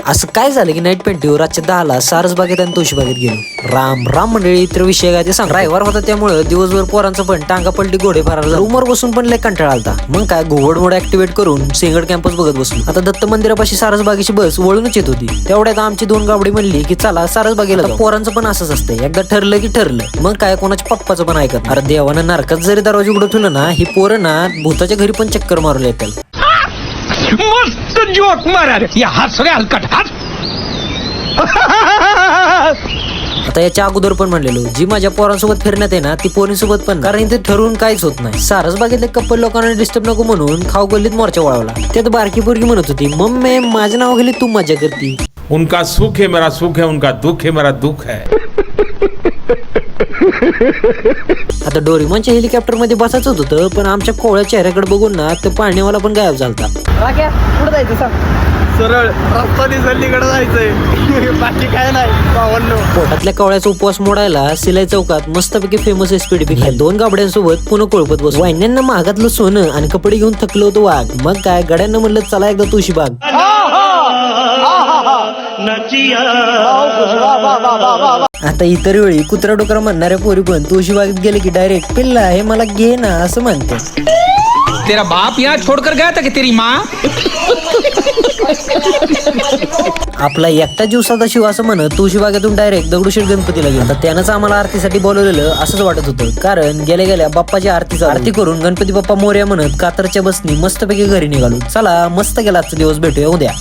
असं काय झालं की नाईट पेंटीवर रातच्या 10ला सारसबागेत आणि तुळशीबागेत गेलो. राम राम मंडळी, इतर विषय काय ते सांग. ड्रायव्हर होता त्यामुळे दिवसभर पोरांचं पण टांगा पलटी घोडे फार रूमवर बसून पण लय कंटाळा आलता. मग काय घोड मोड ऍक्टिव्हेट करून सिंहगड कॅम्पस बघत बसलो. आता दत्त मंदिरापाशी सारसबागेची बस वळूनच येत होती. तेवढ्यात आमची 2 गावडी म्हणली की चला सारसबागेला जाऊ. पोरांचं पण असंच असतंय, एकदा ठरलं की ठरलं. मग काय कोणाच्या पप्पाचं पण ऐकत. अरे देवानं नरकात जरी दरवाजा उघडत ठेवलं ना, ही पोरं ना भूताच्या घरी पण चक्कर मारून येतात. मस्त जोक मारा रे, या हस रे हलकट हस. आता याच्या अगोदर पण म्हणलेलो, जी माझ्या पोरांसोबत फिरण्यात आहे ना ती पोरींसोबत पण, कारण इथे ठरवून काहीच होत नाही. सारसबागेतले कपल लोकांना डिस्टर्ब नको म्हणून खाऊ गल्लीत मोर्चा वळवला. त्यात बारकी पोरगी म्हणत होती, मम्मी माझं नाव गेली तू मजा करती. उनका सुख है मेरा सुख है, उनका दुख है मेरा दुख है. आता डोरेमॉनच्या हेलिकॉप्टर मध्ये बसायचं होतं, पण आमच्या कोवळ्या चेहऱ्याकडे बघून ना तर पाळणेवाला पण गायब झालता. कुठं जायचं सांग? सरळ रस्ता दिसलीकडे जायचंय, बाकी काय नाही. 52 पोटातल्या कवळ्याचा उपवास मोडायला सिलाई चौकात मस्तपैकी फेमस एसपीडीपी खाय 2 गाबड्यांसोबत पुन्हा कोळपत बसलो. वाहिन्यांना महागातलं सोनं आणि कपडे घेऊन थकलो होतो वाघ. मग काय गड्यांना म्हणलं चला एकदा तुळशीबाग. आता इतर वेळी कुत्रा डोकरा म्हणणाऱ्या पोरी पण तुळशीबागेत गेले की डायरेक्ट पिल्ला हे मला घे ना असं म्हणते. तेरा बाप यहाँ छोड़कर गया था कि तेरी माँ? आपला एकटा जीव सदाशिव असं म्हणत तुळशीबागेतून डायरेक्ट दगडूशेठ गणपतीला गेला. त्यानंच आम्हाला आरतीसाठी बोलवलेलं असंच वाटत होतं, कारण गेल्या गेल्या बाप्पाची आरती करून गणपती बाप्पा मोरया म्हणत कातरच्या बसनी मस्तपैकी घरी निघालो. चला मस्त गेला आजचा दिवस, भेटूया उद्या.